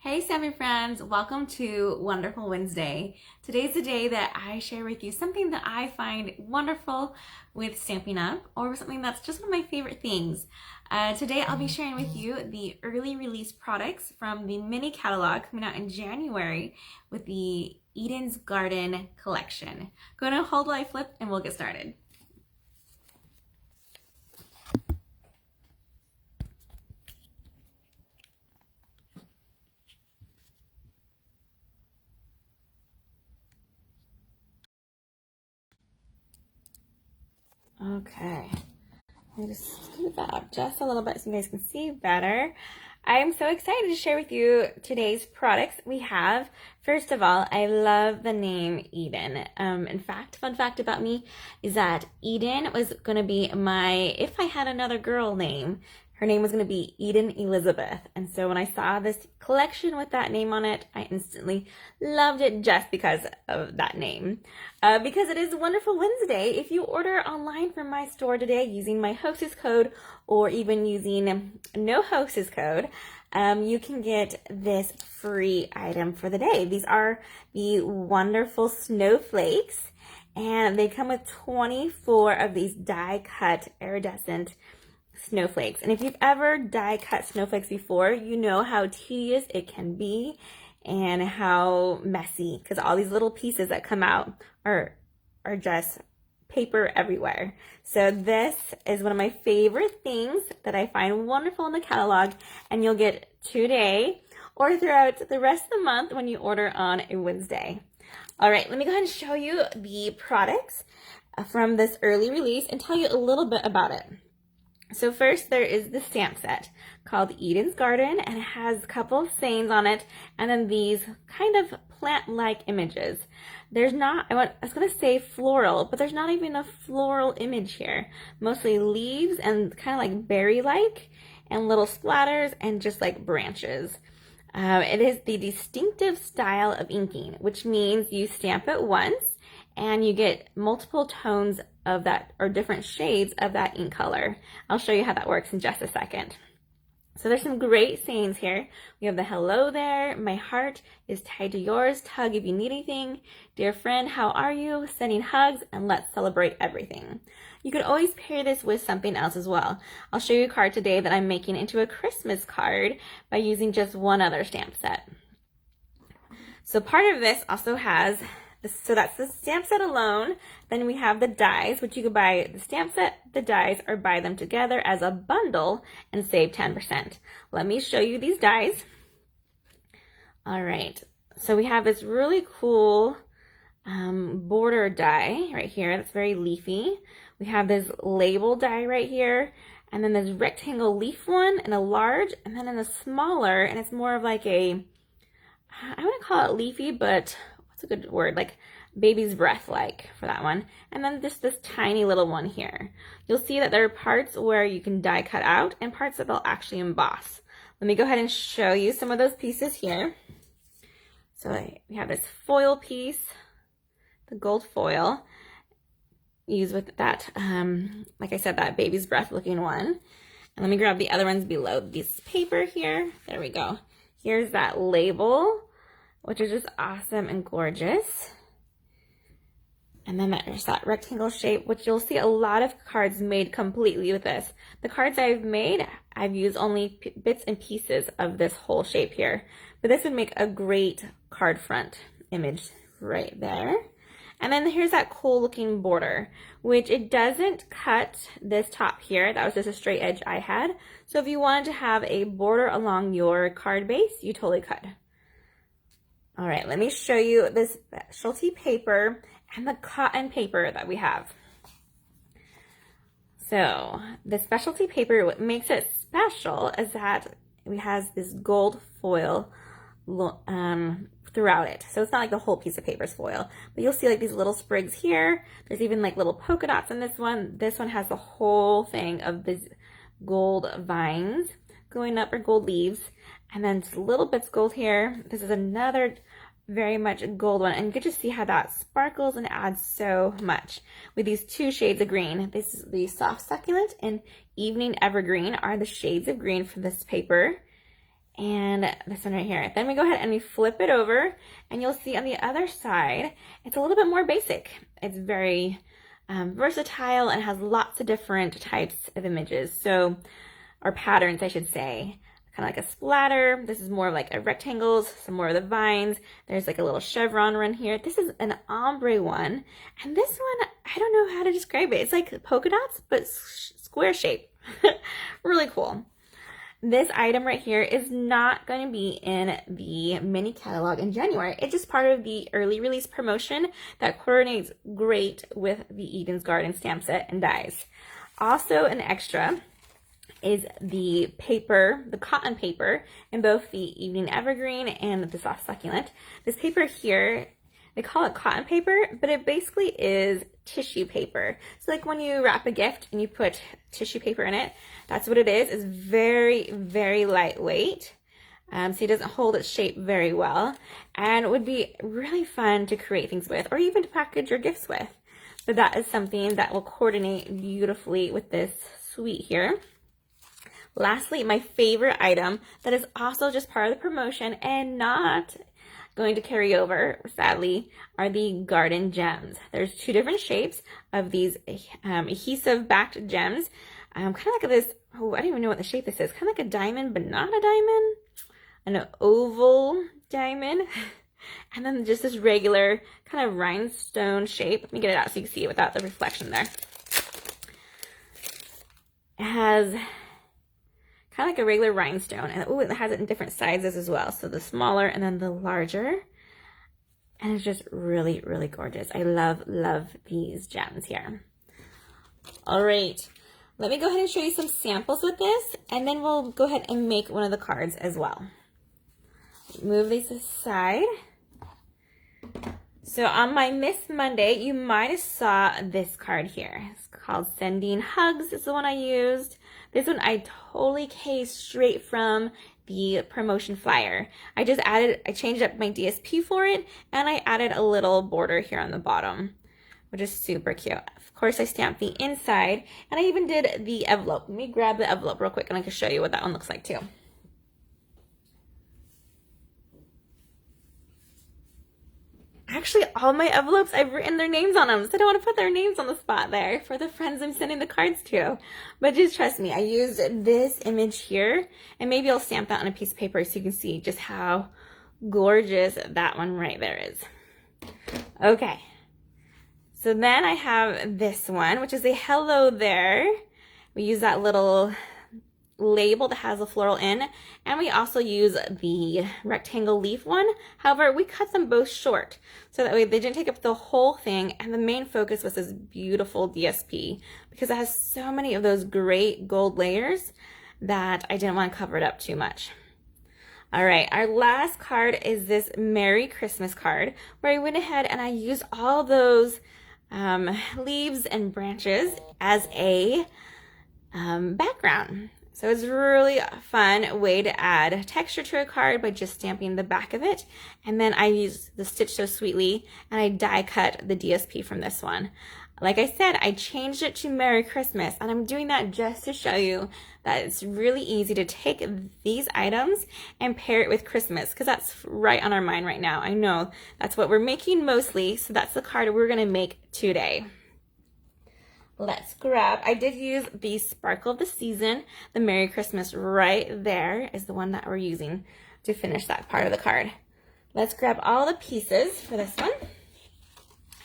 Hey Stampin' friends, welcome to Wonderful Wednesday. Today's the day that I share with you something that I find wonderful with Stampin' Up, or something that's just one of my favorite things. Today I'll be sharing with you the early release products from the mini catalog coming out in January with the Eden's Garden collection. Go to hold while I flip and we'll get started. Okay, I'm just scoot that up just a little bit so you guys can see better. I am so excited to share with you today's products we have. First of all, I love the name Eden. In fact, fun fact about me is that Eden was going to be my, if I had another girl name, her name was going to be Eden Elizabeth. And so when I saw this collection with that name on it, I instantly loved it just because of that name. Because it is Wonderful Wednesday, if you order online from my store today using my hostess code or even using no hostess code, you can get this free item for the day. These are the wonderful snowflakes, and they come with 24 of these die-cut iridescent snowflakes. And if you've ever die cut snowflakes before, you know how tedious it can be and how messy, because all these little pieces that come out are just paper everywhere. So this is one of my favorite things that I find wonderful in the catalog, and you'll get today or throughout the rest of the month when you order on a Wednesday. All right, let me go ahead and show you the products from this early release and tell you a little bit about it. So first there is the stamp set called Eden's Garden, and it has a couple of sayings on it, and then these kind of plant-like images. There's not, I was going to say floral, but there's not even a floral image here. Mostly leaves and kind of like berry-like, and little splatters and just like branches. It is the distinctive style of inking, which means you stamp it once and you get multiple tones of that, or different shades of that ink color. I'll show you how that works in just a second. So there's some great sayings here. We have the hello there, my heart is tied to yours, tug if you need anything, dear friend, how are you, sending hugs, and let's celebrate everything. You could always pair this with something else as well. I'll show you a card today that I'm making into a Christmas card by using just one other stamp set. So part of this also has, so that's the stamp set alone. Then we have the dies, which you could buy the stamp set, the dies, or buy them together as a bundle and save 10%. Let me show you these dies. All right, so we have this really cool border die right here that's very leafy. We have this label die right here, and then this rectangle leaf one and a large, and then in the smaller, and it's more of like a, I wouldn't call it leafy, but what's a good word, like baby's breath like for that one. And then just this tiny little one here. You'll see that there are parts where you can die cut out and parts that they'll actually emboss. Let me go ahead and show you some of those pieces here. So we have this foil piece, the gold foil, used with that, like I said, that baby's breath looking one. And let me grab the other ones below this paper here. There we go. Here's that label, which is just awesome and gorgeous. And then there's that rectangle shape, which you'll see a lot of cards made completely with this. The cards I've made, I've used only bits and pieces of this whole shape here. But this would make a great card front image right there. And then here's that cool looking border, which it doesn't cut this top here. That was just a straight edge I had. So if you wanted to have a border along your card base, you totally could. All right, let me show you this specialty paper and the cotton paper that we have. So the specialty paper, what makes it special is that it has this gold foil throughout it. So it's not like the whole piece of paper is foil, but you'll see like these little sprigs here. There's even like little polka dots in this one. This one has the whole thing of these gold vines going up, or gold leaves, and then just little bits gold here. This is another very much gold one, and you can just see how that sparkles and adds so much with these two shades of green. This is the soft succulent and evening evergreen are the shades of green for this paper. and this one right here. Then we go ahead and we flip it over, and you'll see on the other side, it's a little bit more basic. It's very versatile and has lots of different types of images, so, or patterns, I should say. Kind of like a splatter. This is more like a rectangles, some more of the vines. There's like a little chevron run here. This is an ombre one, and this one, I don't know how to describe it. It's like polka dots, but square shape. Really cool. This item right here is not going to be in the mini catalog in January. It's just part of the early release promotion that coordinates great with the Eden's Garden stamp set and dies. Also an extra is the paper, the cotton paper, in both the Evening Evergreen and the Soft Succulent. This paper here, they call it cotton paper, but it basically is tissue paper. So like when you wrap a gift and you put tissue paper in it, that's what it is. It's very, very lightweight. So it doesn't hold its shape very well, and would be really fun to create things with, or even to package your gifts with. But that is something that will coordinate beautifully with this suite here. Lastly, my favorite item that is also just part of the promotion and not going to carry over, sadly, are the garden gems. There's two different shapes of these adhesive backed gems. Kind of like this, oh, I don't even know what the shape this is. Kind of like a diamond, but not a diamond. An oval diamond. And then just this regular kind of rhinestone shape. Let me get it out so you can see it without the reflection there. It has kind of like a regular rhinestone, and oh, it has it in different sizes as well. So the smaller and then the larger, and it's just really, really gorgeous. I love, love these gems here. All right, let me go ahead and show you some samples with this, and then we'll go ahead and make one of the cards as well. Move these aside. So on my Miss Monday, you might have saw this card here. It's called Sending Hugs. It's the one I used. This one I totally cased straight from the promotion flyer. I changed up my DSP for it, and I added a little border here on the bottom, which is super cute. Of course, I stamped the inside, and I even did the envelope. Let me grab the envelope real quick, and I can show you what that one looks like too. Actually, all my envelopes, I've written their names on them, so I don't want to put their names on the spot there for the friends I'm sending the cards to. But just trust me, I used this image here, and maybe I'll stamp that on a piece of paper so you can see just how gorgeous that one right there is. Okay, so then I have this one, which is a hello there. We use that little label that has a floral in, and we also use the rectangle leaf one. However, we cut them both short so that way they didn't take up the whole thing, and the main focus was this beautiful DSP because it has so many of those great gold layers that I didn't want to cover it up too much. All right, our last card is this Merry Christmas card, where I went ahead and I used all those leaves and branches as a background. So it's a really fun way to add texture to a card by just stamping the back of it. And then I use the Stitch So Sweetly, and I die cut the DSP from this one. Like I said, I changed it to Merry Christmas, and I'm doing that just to show you that it's really easy to take these items and pair it with Christmas, because that's right on our mind right now. I know that's what we're making mostly, so that's the card we're gonna make today. Let's grab, I did use the Sparkle of the Season, the Merry Christmas right there is the one that we're using to finish that part of the card. Let's grab all the pieces for this one.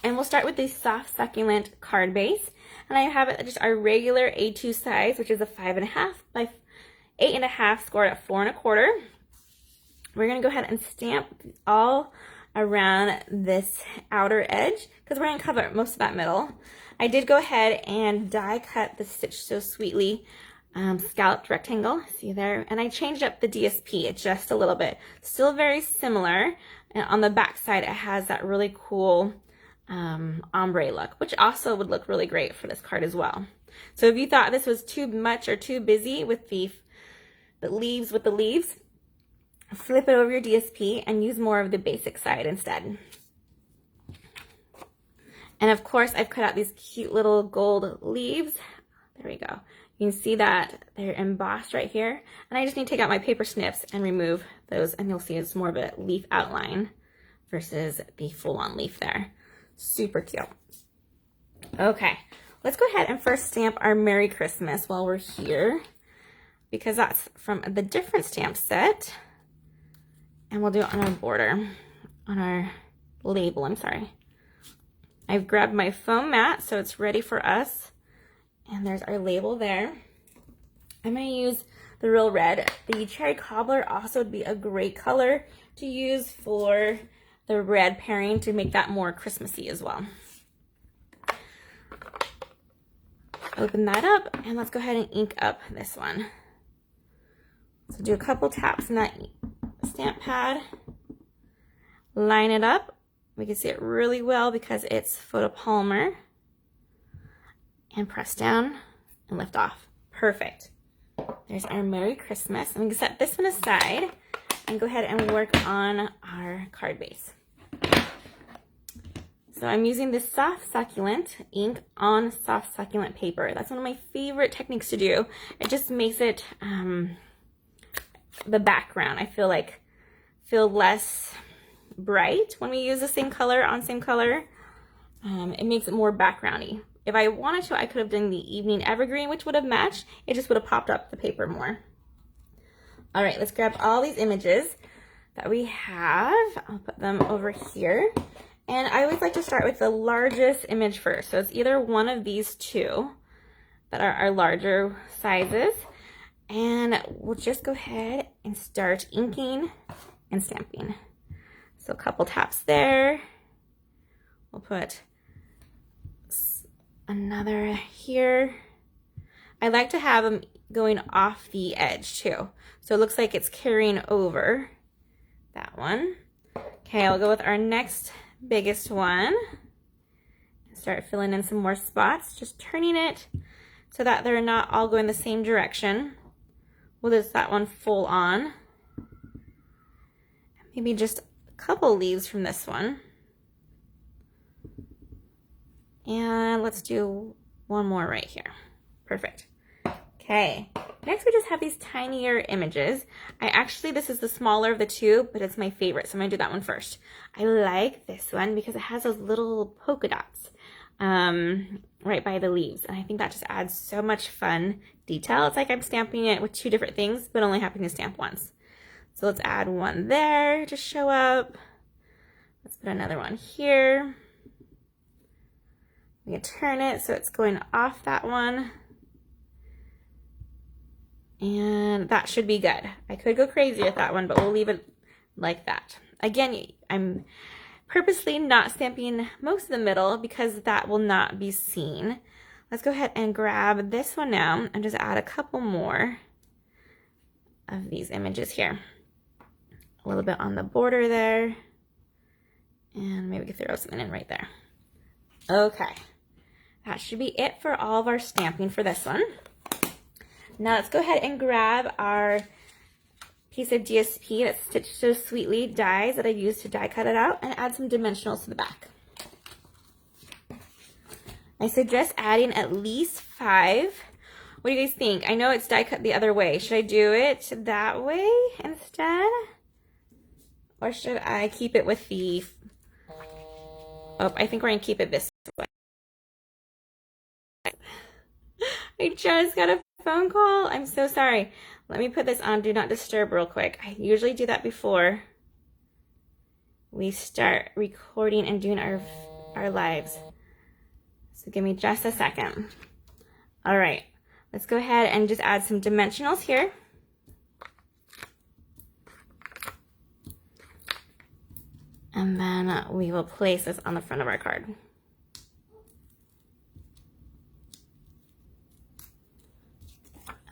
And we'll start with the Soft Succulent card base. And I have it just our regular A2 size, which is a 5.5 by 8.5 scored at 4 1/4. We're gonna go ahead and stamp all around this outer edge because we're gonna cover most of that middle. I did go ahead and die cut the Stitch So Sweetly scalloped rectangle, see there, and I changed up the DSP just a little bit. Still very similar, and on the back side it has that really cool ombre look, which also would look really great for this card as well. So if you thought this was too much or too busy with the leaves flip it over your DSP and use more of the basic side instead. And of course, I've cut out these cute little gold leaves. There we go. You can see that they're embossed right here. And I just need to take out my paper snips and remove those, and you'll see it's more of a leaf outline versus the full-on leaf there. Super cute. Okay, let's go ahead and first stamp our Merry Christmas while we're here, because that's from the different stamp set. And we'll do it on our border, on our label, I'm sorry. I've grabbed my foam mat, so it's ready for us. And there's our label there. I'm gonna use the Real Red. The Cherry Cobbler also would be a great color to use for the red pairing to make that more Christmassy as well. Open that up, and let's go ahead and ink up this one. So do a couple taps in that stamp pad. Line it up. We can see it really well because it's photopolymer. And press down and lift off. Perfect. There's our Merry Christmas. And we can set this one aside and go ahead and work on our card base. So I'm using this soft succulent ink on soft succulent paper. That's one of my favorite techniques to do. It just makes it the background, I feel less bright when we use the same color on same color. It makes it more backgroundy. If I wanted to, I could have done the Evening Evergreen, which would have matched. It just would have popped up the paper more. All right, let's grab all these images that we have. I'll put them over here. And I always like to start with the largest image first. So it's either one of these two that are our larger sizes. And we'll just go ahead and start inking and stamping. So a couple taps there. We'll put another here. I like to have them going off the edge too. So it looks like it's carrying over that one. Okay, I'll go with our next biggest one. Start filling in some more spots, just turning it so that they're not all going the same direction. We'll just that one full on. Maybe just a couple leaves from this one. And let's do one more right here. Perfect. Okay, next we just have these tinier images. This is the smaller of the two, but it's my favorite, so I'm gonna do that one first. I like this one because it has those little polka dots right by the leaves, and I think that just adds so much fun detail. It's like I'm stamping it with two different things, but only having to stamp once. So let's add one there to show up. Let's put another one here. We can turn it so it's going off that one. And that should be good. I could go crazy with that one, but we'll leave it like that. Again, I'm purposely not stamping most of the middle because that will not be seen. Let's go ahead and grab this one now and just add a couple more of these images here. A little bit on the border there. And maybe we can throw something in right there. Okay. That should be it for all of our stamping for this one. Now let's go ahead and grab our piece of DSP that's Stitched So Sweetly dies that I used to die cut it out and add some dimensionals to the back. I suggest adding at least 5. What do you guys think? I know it's die cut the other way. Should I do it that way instead? Or should I keep it with the... Oh, I think we're going to keep it this way. I just got a phone call. I'm so sorry. Let me put this on Do Not Disturb real quick. I usually do that before we start recording and doing our lives. So give me just a second. All right, let's go ahead and just add some dimensionals here. And then we will place this on the front of our card.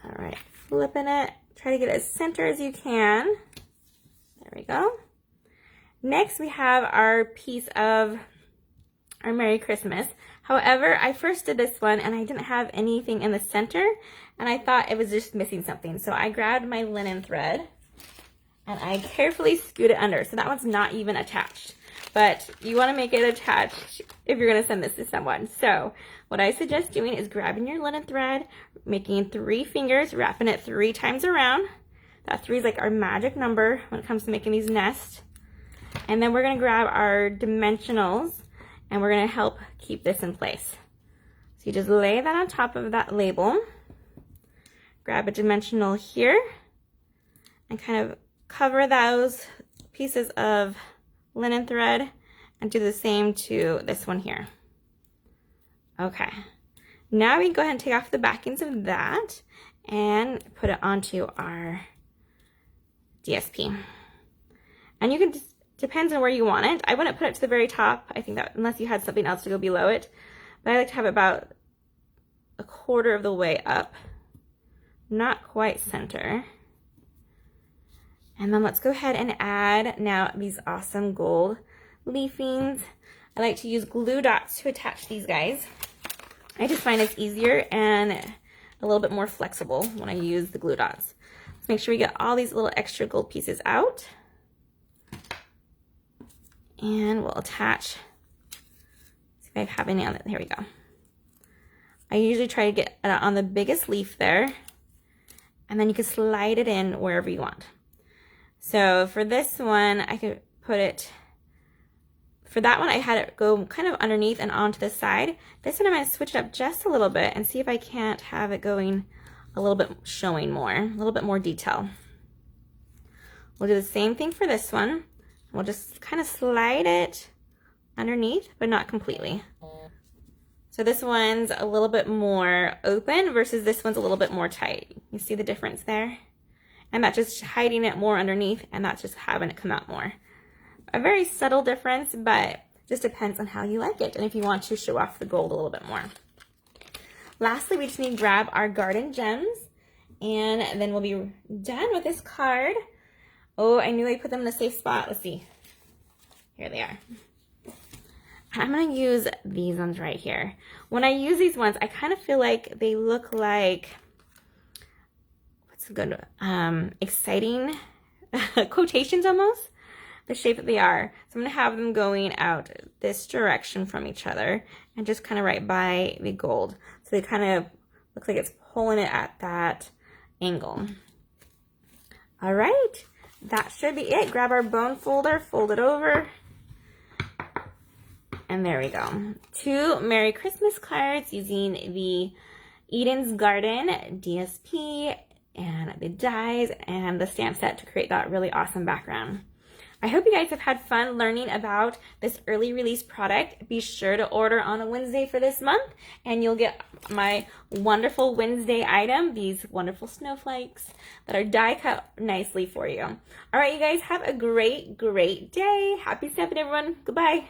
All right, flipping it. Try to get it as center as you can. There we go. Next, we have our piece of our Merry Christmas. However, I first did this one and I didn't have anything in the center and I thought it was just missing something. So I grabbed my linen thread and I carefully scoot it under. So that one's not even attached. but you want to make it attached if you're going to send this to someone. So what I suggest doing is grabbing your linen thread, making 3 fingers, wrapping it 3 times around. That 3 is like our magic number when it comes to making these nests. And then we're going to grab our dimensionals and we're going to help keep this in place. So you just lay that on top of that label, grab a dimensional here, and kind of cover those pieces of linen thread and do the same to this one here. Okay, now we can go ahead and take off the backings of that and put it onto our DSP. And you can just, depends on where you want it. I wouldn't put it to the very top. I think that unless you had something else to go below it, but I like to have it about 1/4 of the way up, not quite center. And then let's go ahead and add now these awesome gold leafings. I like to use glue dots to attach these guys. I just find it's easier and a little bit more flexible when I use the glue dots. Let's make sure we get all these little extra gold pieces out. And we'll attach, see if I have any on it. Here we go. I usually try to get it on the biggest leaf there, and then you can slide it in wherever you want. So for this one, I could put it, for that one I had it go kind of underneath and onto the side. This one I'm going to switch it up just a little bit and see if I can't have it going a little bit, showing more, a little bit more detail. We'll do the same thing for this one. We'll just kind of slide it underneath, but not completely. So this one's a little bit more open versus this one's a little bit more tight. You see the difference there? And that's just hiding it more underneath, and that's just having it come out more. A very subtle difference, but just depends on how you like it and if you want to show off the gold a little bit more. Lastly, we just need to grab our garden gems, and then we'll be done with this card. Oh, I knew I put them in a safe spot. Let's see. Here they are. I'm going to use these ones right here. When I use these ones, I kind of feel like they look like, what's good, exciting quotations almost, the shape that they are. So I'm going to have them going out this direction from each other and just kind of right by the gold. So they kind of look like it's pulling it at that angle. All right, that should be it. Grab our bone folder, fold it over. And there we go. 2 Merry Christmas cards using the Eden's Garden DSP and the dies and the stamp set to create that really awesome background. I hope you guys have had fun learning about this early release product. Be sure to order on a Wednesday for this month and you'll get my wonderful Wednesday item, these wonderful snowflakes that are die cut nicely for you. All right, you guys have a great, great day. Happy stamping, everyone. Goodbye.